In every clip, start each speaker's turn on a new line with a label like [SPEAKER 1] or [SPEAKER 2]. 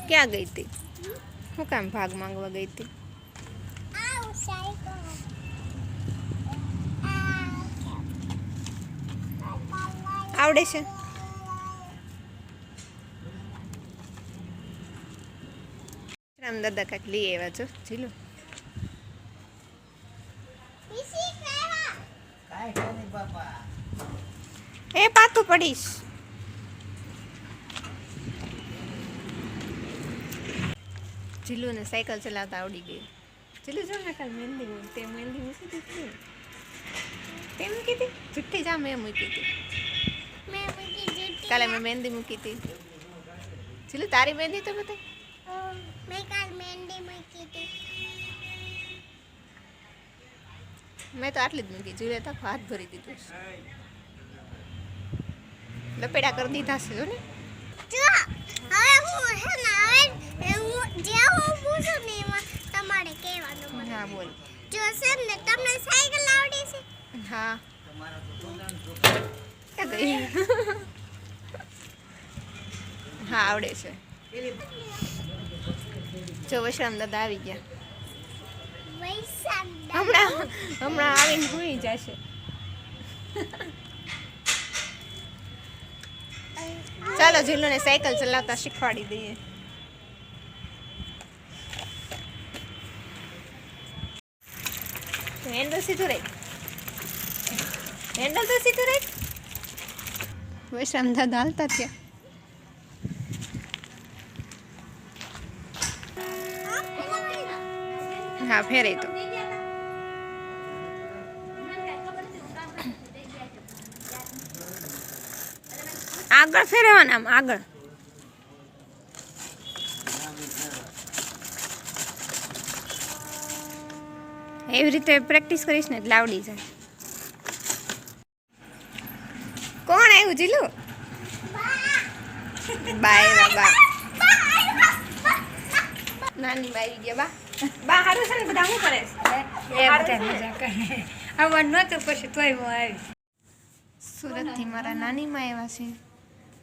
[SPEAKER 1] ક્યાં ગઈ હતી? શું કામ ભાગ માંગવા ગઈ હતી? આવડે છે? રામ દાદા કાંઈક લઈ આવ્યા છો જીલો. એ પાતું પડીશ. જીલુને સાયકલ ચલાવતા આવડી ગઈ. જીલુ જો ને કાલ મહેંદી તે મહેંદી મૂકી દીધી. તે મૂકી હતી? જુઠ્ઠી જા મેં મૂકી હતી. કાલે મેં મહેંદી મૂકી હતી. જીલુ તારી મહેંદી તો બતાય.
[SPEAKER 2] મેં કાલ મહેંદી મૂકી હતી.
[SPEAKER 1] મેં તો આટલી જ મૂકી. જીલે તો હાથ ભરી દીધું. લપેડા કરી દીધા છે જો ને.
[SPEAKER 2] જો હવે હું હે ને હવે હું જે હું પૂછું ને એમાં તમારે કહેવાનું મને.
[SPEAKER 1] હા બોલ.
[SPEAKER 2] જો સર ને તમને સાયકલ આવડે છે?
[SPEAKER 1] હા. ક્યાં ગઈ? હા આવડે છે. જો વૈશ્રામ દાદા આવી ગયા. હમણાં આવીને ભૂઈ જશે. ચાલો જીલુને સાયકલ ચલાવતા શીખવાડી દઈએ. હેન્ડલ સીધું રાખ. હેન્ડલ તો સીધું રાખ. વૈશ્રામ દાદા હાલતા થયા. હા ફેરે તો આગળ ફેરવાના આમ આગળ. એવી રીતે પ્રેક્ટિસ કરીશ ને એટલે આવડી જાય. કોણ આવ્યું જીલું? બાય બા. નાની બા આવી ગયા. બા હારું છે ને? બધા શું કરે છે?
[SPEAKER 3] આવવાનું નહોતું પછી તોય હું આવી.
[SPEAKER 1] સુરતથી મારા નાનીમાં આવ્યા છે.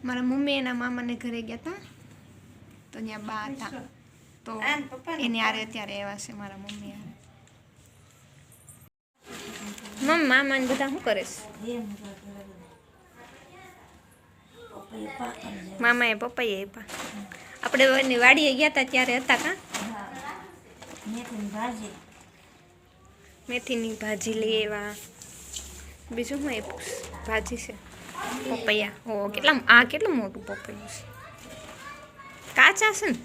[SPEAKER 1] મારા મમ્મી એના મામાને ઘરે ગયા હતા તો ત્યાં બા હતા તો એની આરે અત્યારે આવ્યા છે મારા મમ્મી આરે. મામા ને બધા શું કરે છે? મામાએ પપ્પાએ આપ્યા. આપણે એની વાડીએ ગયા હતા ત્યારે હતા કાં? મેથીની ભાજી લઈ આવ્યા. બીજું શું આપ્યું? ભાજી છે પપૈયા. ઓ કેટલા આ કેટલું મોટું પપૈયું છે. કાચા છે ને?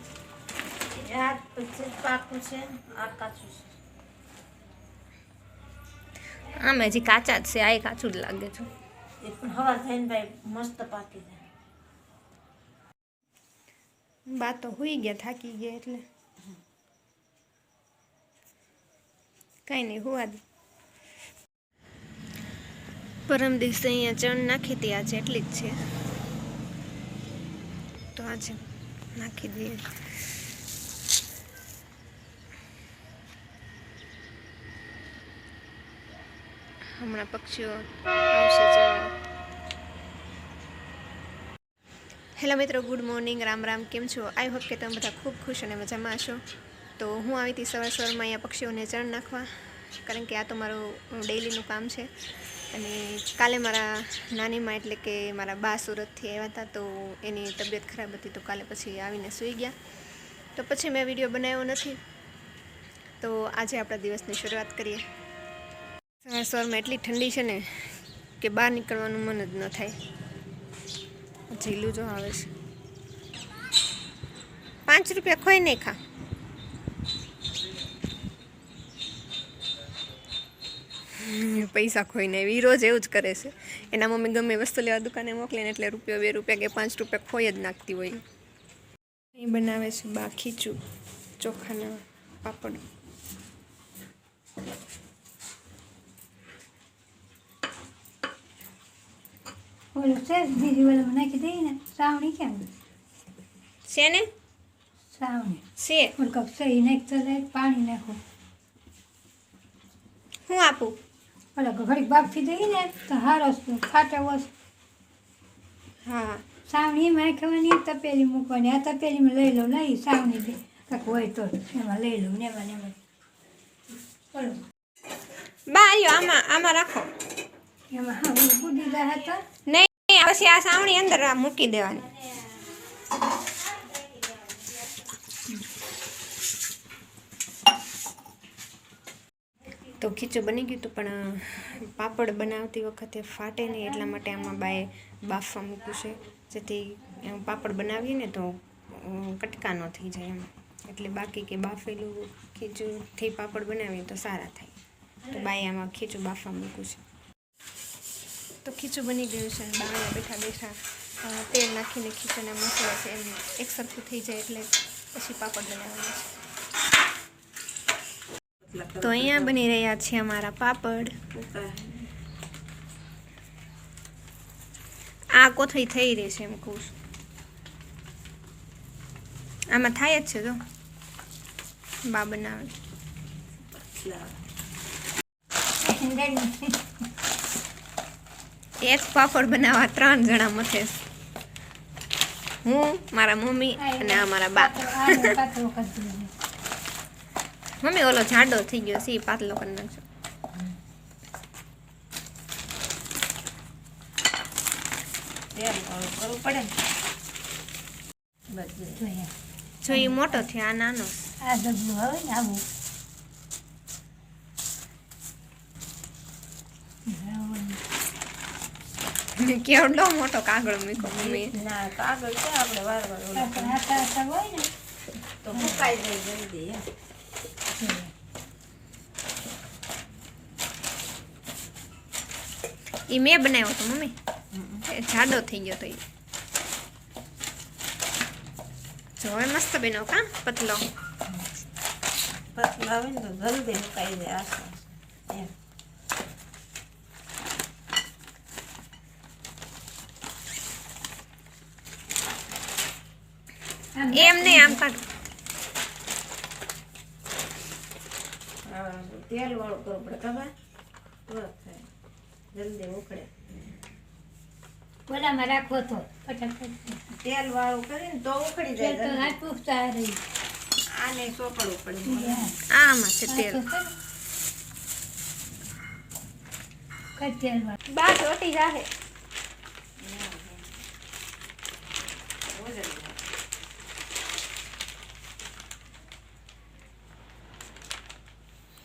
[SPEAKER 1] આમ હજી કાચા જ છે. આ કાચું જ લાગે છે. બા તો હોઈ ગયા થાકી ગયા એટલે કાંઈ નહીં હોવા દે. પરમ દિવસે અહીંયા ચણ નાખી હતી. આજે એટલી જ છે તો આજે નાખી દઈએ. હમણાં પક્ષીઓ આવશે ચણવા. હેલો મિત્રો, ગુડ મોર્નિંગ, રામ રામ. કેમ છો? આઈ હોપ કે તમે બધા ખૂબ ખુશ અને મજામાં હશો. તો હું આવી હતી સવારમાં અહીંયા પક્ષીઓને ચણ નાખવા, કારણ કે આ તો મારું ડેઈલીનું કામ છે. અને કાલે મારા નાનીમાં એટલે કે મારા બા સુરતથી આવ્યા હતા તો એની તબિયત ખરાબ હતી તો કાલે પછી આવીને સૂઈ ગયા. તો પછી મેં વિડીયો બનાવ્યો નથી. તો આજે આપણા દિવસની શરૂઆત કરીએ. સવારમાં એટલી ઠંડી છે ને કે બહાર નીકળવાનું મન જ ન થાય. જીલું જો આવે છે. 5 રૂપિયા ખોઈ નહીં ખા. પૈસા ખોઈને એવી રોજ એવું જ કરે છે. એના મમ્મી ગમે વસ્તુ લેવા દુકાને મોકલે ને એટલે ₹1 2 રૂપિયા કે 5 રૂપિયા ખોઈ જ નાખતી હોય. અહીં બનાવે છે બા ખીચું, ચોખાના પાપડ.
[SPEAKER 3] ઓલું છે બીજી ઓલું નાખી દઈએ ને. શ્રાવણી ક્યાં ગઈ?
[SPEAKER 1] છે ને
[SPEAKER 3] શ્રાવણી
[SPEAKER 1] છે.
[SPEAKER 3] ઓલું કપ સહી નાખતો જાય પાણી નાખો.
[SPEAKER 1] હું આપું?
[SPEAKER 3] ઓલા ઘડીક બાફી દઈએ ને તો હારો ખાટા વસ.
[SPEAKER 1] હા
[SPEAKER 3] સાવણી એમાં નાખવાની તપેલી મૂકવાની આ તપેલીમાં લઈ લઉં લઈ સાવણી દે કાંક હોય તો એમાં લઈ લઉં ને એમાં બોલો
[SPEAKER 1] બારીઓ આમાં રાખો.
[SPEAKER 3] એમાં હા બુદ્ધિ જાય તો
[SPEAKER 1] નહીં પછી આ સાવણી અંદર મૂકી દેવાની. તો ખીચું બની ગયું હતું પણ પાપડ બનાવતી વખતે ફાટે નહીં એટલા માટે આમાં બાએ બાફવા મૂક્યું છે જેથી પાપડ બનાવીએ ને તો કટકા ન થઈ જાય એમ. એટલે બાકી કે બાફેલું ખીચુંથી પાપડ બનાવીએ તો સારા થાય. તો બાએ આમાં ખીચું બાફવા મૂક્યું છે. તો ખીચું બની ગયું છે. બાવળિયા બેઠા બેઠા તેલ નાખીને ખીચુંના મસાલા છે એમ એક સરખું થઈ જાય એટલે પછી પાપડ બનાવવાના છે. તો અહીંયા બની રહ્યા છે અમારા પાપડ. આ કોથળી થઈ રહી છે એમ કહું છું. આમાં થાય જ છે જો બા બનાવે. એક પાપડ બનાવવા 3 જણા મથે. હું, મારા મમ્મી અને આ મારા બા. મમ્મી ઓલો જાડો થઈ ગયો છે પાતળો કરી નાખજો. જો એ મોટો થયો આ નાનો.
[SPEAKER 3] આ ડબલું આવે ને આવું
[SPEAKER 1] કેવડો મોટો કાગળ મૂક્યો મમ્મી.
[SPEAKER 4] ના કાગળ છે આપણે વાર
[SPEAKER 3] આટા હોય ને
[SPEAKER 4] તો મુકાઈ જાય જલ્દી.
[SPEAKER 1] એ મેં બનાવ્યો તો મમ્મી. જાડો થઈ ગયો તો એ. જો હવે મસ્ત બનાવ કા પતલો.
[SPEAKER 4] પતલા આવે ને તો જલ્દી મુકાઈ જાય આસપાસ.
[SPEAKER 1] એમ નહીં આમ કાઢ.
[SPEAKER 4] તેલ વાળું કરવું પડે ખબર તો થાય જલ્દી ઉકળે.
[SPEAKER 3] ઓલામાં રાખો તો ફટાફટ
[SPEAKER 4] તેલ વાળું કરીને તો ઉકળી
[SPEAKER 3] તેલ તો
[SPEAKER 4] જાય.
[SPEAKER 3] નાખવું સારું
[SPEAKER 4] આને ચોપડવું પડે.
[SPEAKER 1] આમાં છે તેલ.
[SPEAKER 3] કઈ તેલ વાળું
[SPEAKER 1] બા રોટી જાહે.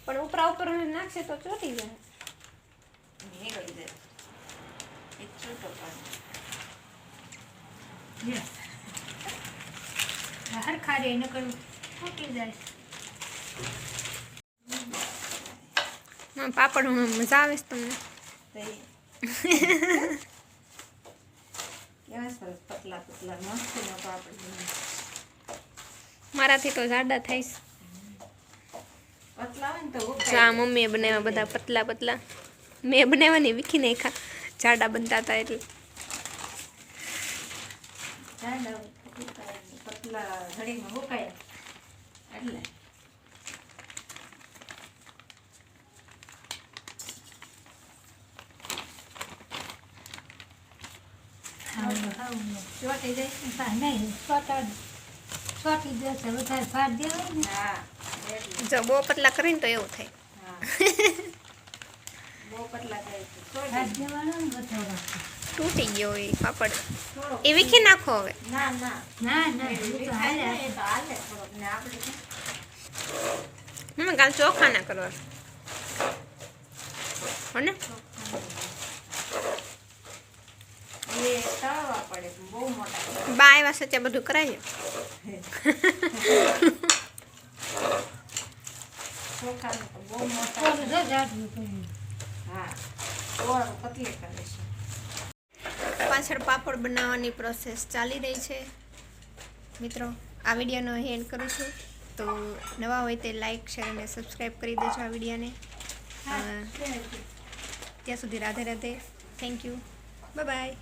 [SPEAKER 1] પણ ઉપરા ઉપર નાખશે તો ચોટી જાય.
[SPEAKER 4] નીકળી જાય. એક છૂટો પાડે.
[SPEAKER 3] હરખા રે નકર ફૂટી જાય
[SPEAKER 1] પાપડ મજા આવે છે તમને?
[SPEAKER 4] કેવા સરસ પતલા પતલા મસ્તીનો પાપડ બને.
[SPEAKER 1] મારાથી તો જાડા થાય છે.
[SPEAKER 4] પતલા હોય ને તો
[SPEAKER 1] જો
[SPEAKER 4] ઉકાઈ
[SPEAKER 1] આ મમ્મીએ બનાવ્યા બધા પતલા પતલા. મેં બનાવવાની વીખી નાખ્યા જાડા બનતા હતા એટલે.
[SPEAKER 4] જાય. પતલા ઘડીમાં મુકાયા એટલે
[SPEAKER 3] ચોટી જાય નહીં ચોટી જશે વધારે ફાટ દેવાય ને
[SPEAKER 4] હા એટલે
[SPEAKER 1] જો બહુ પતલા કરીને તો એવું થાય.
[SPEAKER 4] હા બહુ પતલા કરે છે
[SPEAKER 3] ફાટ દેવાનો ને વધારે
[SPEAKER 1] તૂટી ગયો એ પાપડ.
[SPEAKER 4] થોડોક
[SPEAKER 1] એ વીખી નાખો હવે.
[SPEAKER 4] ના ના
[SPEAKER 3] ના ના એ તો હાલે.
[SPEAKER 4] એ તો હાલે થોડોક ને આપણે
[SPEAKER 1] મમ્મી કાલ ચોખા ના કરવા હો ને?
[SPEAKER 4] એ તળવા પડે બહુ મોટા.
[SPEAKER 1] બા આવ્યા સચ્ચા બધું કરાય.
[SPEAKER 4] ચોખાનું તો બહુ મોટા
[SPEAKER 3] થોડું જો જાડું કર્યું
[SPEAKER 4] હા ઓર પતલી કરે છે.
[SPEAKER 1] પાછળ પાપડ બનાવવાની પ્રોસેસ ચાલી રહી છે. મિત્રો આ વિડીયોનો એન્ડ કરું છું. તો નવા હોય તે લાઈક શેર અને સબસ્ક્રાઈબ કરી દેજો આ વિડીયોને. ત્યાં સુધી Radhe Radhe. Thank you. Bye bye.